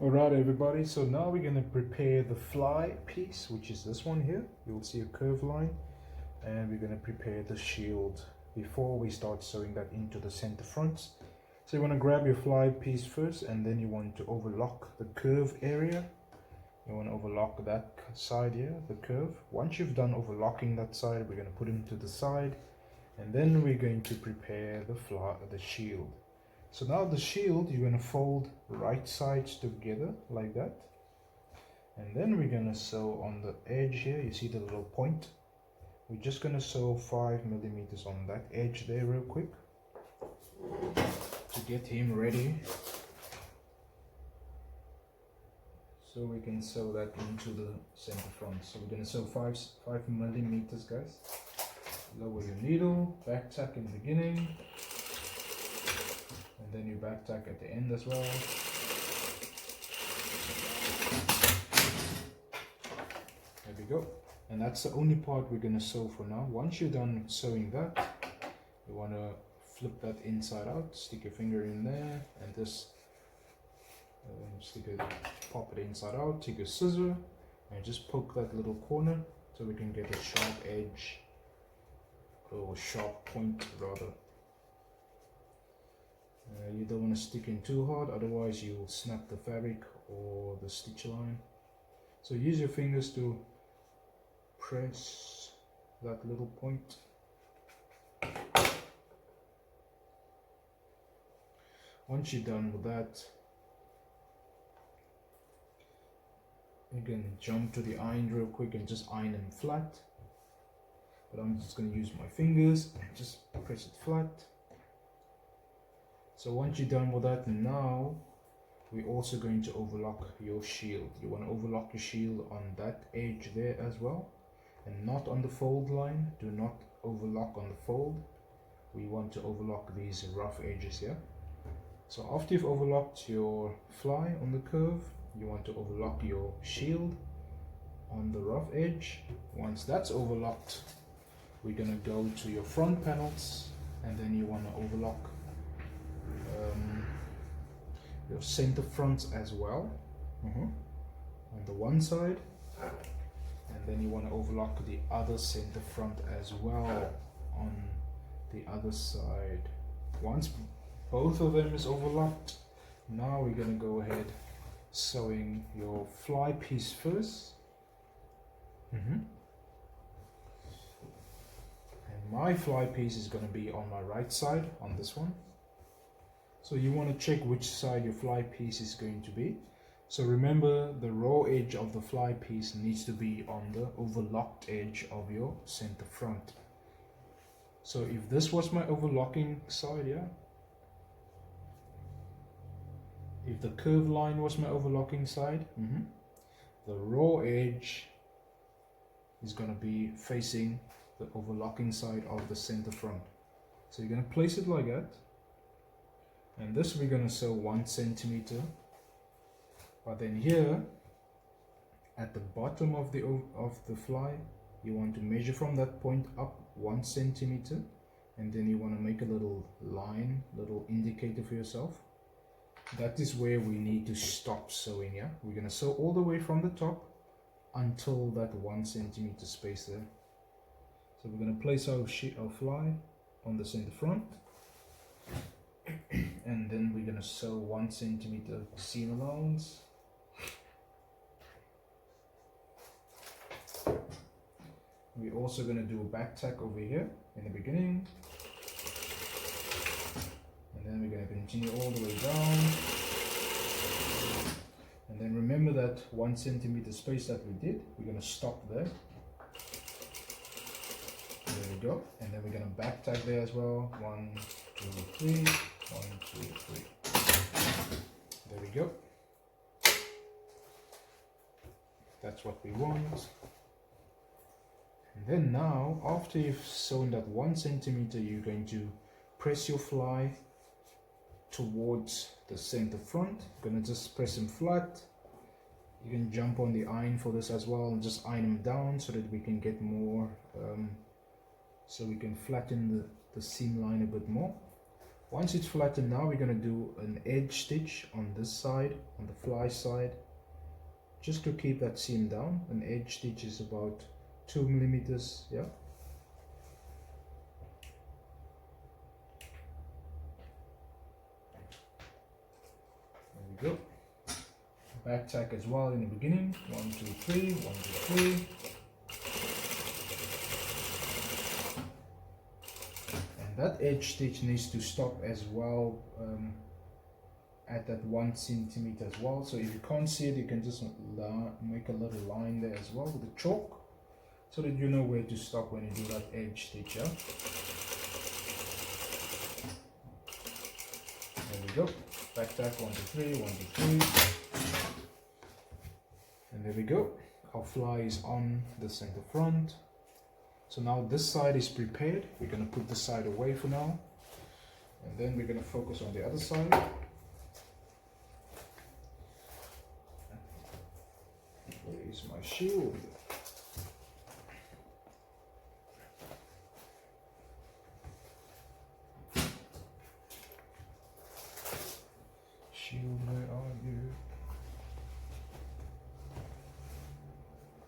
Alright everybody, so now we're going to prepare the fly piece, which is this one here. You'll see a curve line, and we're going to prepare the shield before we start sewing that into the center fronts. So you want to grab your fly piece first, and then you want to overlock the curve area. You want to overlock that side here, the curve. Once you've done overlocking that side, we're going to put them to the side, and then we're going to prepare the shield. So now the shield, you're going to fold right sides together like that, and then we're going to sew on the edge here. You see the little point? We're just going to sew 5 millimeters on that edge there real quick to get him ready, so we can sew that into the center front. So we're going to sew 5 millimeters, guys. Lower your needle, back tuck in the beginning, and then you back tuck at the end as well. There we go. And that's the only part we're going to sew for now. Once you're done sewing that, you want to flip that inside out, stick your finger in there, and just pop it inside out. Take a scissor and just poke that little corner so we can get a sharp edge, or sharp point rather. You don't want to stick in too hard, otherwise you will snap the fabric or the stitch line. So use your fingers to press that little point. Once you're done with that, you can jump to the iron real quick and just iron them flat. But I'm just going to use my fingers and just press it flat. So once you're done with that, now we're also going to overlock your shield. You want to overlock your shield on that edge there as well, and not on the fold line. Do not overlock on the fold. We want to overlock these rough edges here. So after you've overlocked your fly on the curve, you want to overlock your shield on the rough edge. Once that's overlocked, we're going to go to your front panels, and then you want to overlock your center fronts as well, on the one side, and then you want to overlock the other center front as well on the other side. Once both of them is overlocked, now we're going to go ahead sewing your fly piece first. And my fly piece is going to be on my right side on this one. So you want to check which side your fly piece is going to be. So remember, the raw edge of the fly piece needs to be on the overlocked edge of your center front. So if this was my overlocking side, if the curve line was my overlocking side, the raw edge is going to be facing the overlocking side of the center front. So you're going to place it like that, and this we're going to sew 1 centimeter. But then here at the bottom of the fly, you want to measure from that point up 1 centimeter, and then you want to make a little line, little indicator for yourself. That is where we need to stop sewing. We're going to sew all the way from the top until that 1 centimeter space there. So we're going to place our fly on the center front, and then we're going to sew 1 centimeter seam allowance. We're also going to do a back tack over here in the beginning, and then we're going to continue all the way down. And then remember that 1 centimeter space that we did, we're going to stop there. There we go. And then we're going to back tack there as well. 1, 2, 3. 1, 2, 3. There we go. That's what we want. And then now, after you've sewn that 1 centimeter, you're going to press your fly towards the center front. You're going to just press them flat. You can jump on the iron for this as well and just iron them down so that we can get more, so we can flatten the seam line a bit more. Once it's flattened, now we're going to do an edge stitch on this side, on the fly side, just to keep that seam down. An edge stitch is about 2 millimeters, yeah. There we go. Back tack as well in the beginning. 1, 2, 3, 1, 2, 3. And that edge stitch needs to stop as well at that 1 centimeter as well. So if you can't see it, you can just make a little line there as well with the chalk, so that you know where to stop when you do that edge stitch. Yeah? There we go. Back tack 1, 2, 3, 1, 2, 3. And there we go. Our fly is on the center front. So now this side is prepared. We're going to put this side away for now. And then we're going to focus on the other side. Where is my shield? Shield, where are you?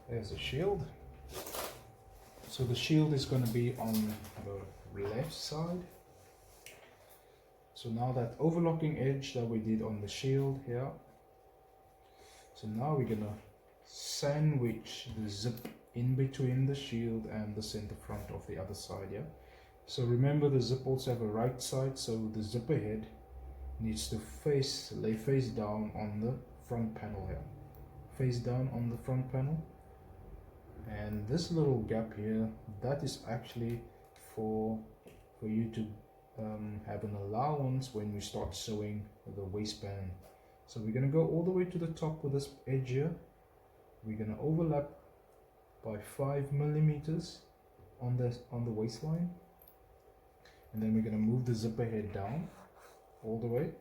There's the shield. So the shield is going to be on the left side. So now that overlocking edge that we did on the shield here. So now we're going to sandwich the zip in between the shield and the center front of the other side. Yeah. So remember, the zip also have a right side, so the zipper head needs to lay face down on the front panel here. Face down on the front panel. And this little gap here, that is actually for you to have an allowance when you start sewing the waistband. So we're going to go all the way to the top with this edge here. We're going to overlap by 5 millimeters on the waistline, and then we're going to move the zipper head down all the way,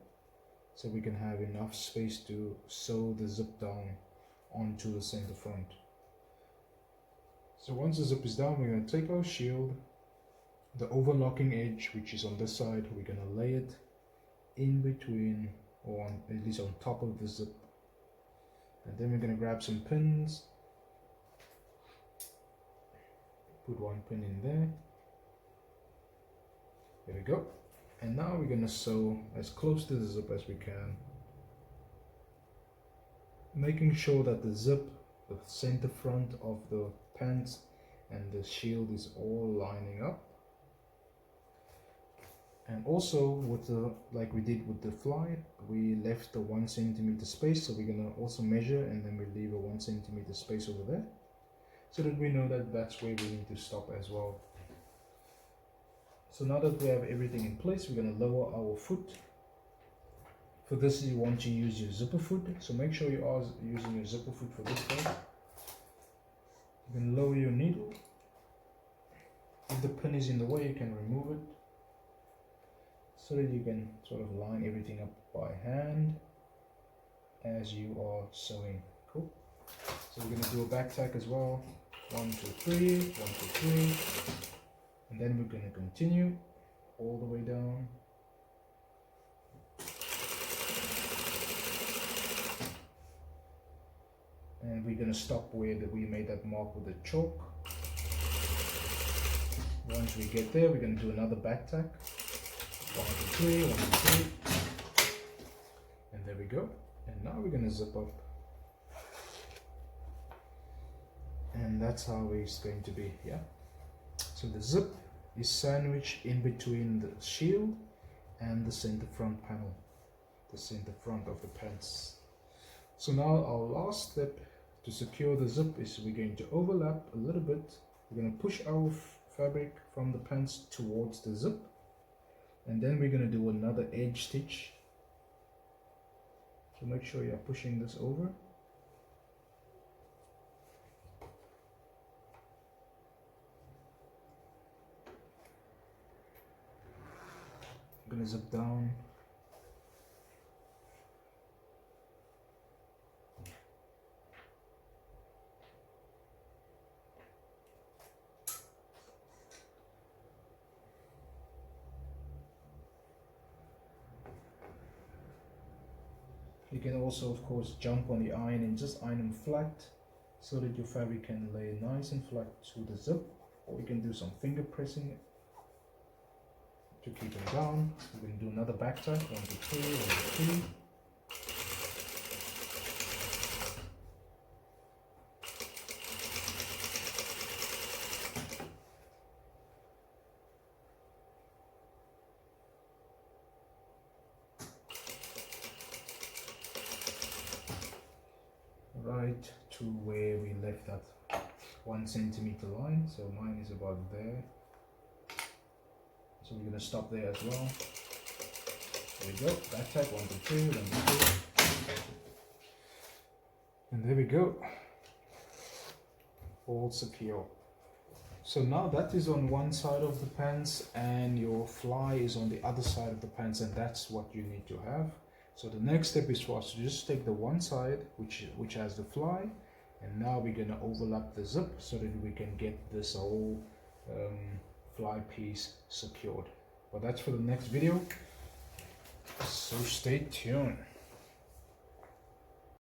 so we can have enough space to sew the zip down onto the center front. So once the zip is down, we're going to take our shield, the overlocking edge, which is on this side, we're going to lay it in between, or at least on top of the zip. And then we're going to grab some pins, put one pin in there. There we go. And now we're going to sew as close to the zip as we can, making sure that the zip, the center front of the pants and the shield is all lining up. And also with the, like we did with the fly, we left the 1 centimeter space, so we're going to also measure, and then we leave a 1 centimeter space over there, so that we know that that's where we need to stop as well. So now that we have everything in place, we're going to lower our foot. For this, you want to use your zipper foot, so make sure you are using your zipper foot for this part. You can lower your needle. If the pin is in the way, you can remove it, so that you can sort of line everything up by hand as you are sewing. Cool. So we're going to do a back tack as well. 1, 2, 3, 1, 2, 3. And then we're going to continue all the way down. And we're going to stop where we made that mark with the chalk. Once we get there, we're going to do another back tack. 1, 2, 3, 1, 2, 3. And there we go. And now we're going to zip up. And that's how it's going to be, yeah. So the zip is sandwiched in between the shield and the center front panel, the center front of the pants. So now our last step to secure the zip is we're going to overlap a little bit. We're going to push our fabric from the pants towards the zip, and then we're going to do another edge stitch. So make sure you're pushing this over. I'm going to zip down. You can also of course jump on the iron and just iron them flat so that your fabric can lay nice and flat to the zip, or you can do some finger pressing to keep them down. We can do another back tie, 1 to 3, 1 to 3. Right to where we left that 1 centimeter line, so mine is about there, so we're going to stop there as well. There we go, back type 1 to 2, 1 to 2, and there we go, all secure. So now that is on one side of the pants and your fly is on the other side of the pants, and that's what you need to have. So the next step is for us to just take the one side which has the fly, and now we're going to overlap the zip so that we can get this whole fly piece secured. But that's for the next video, so stay tuned.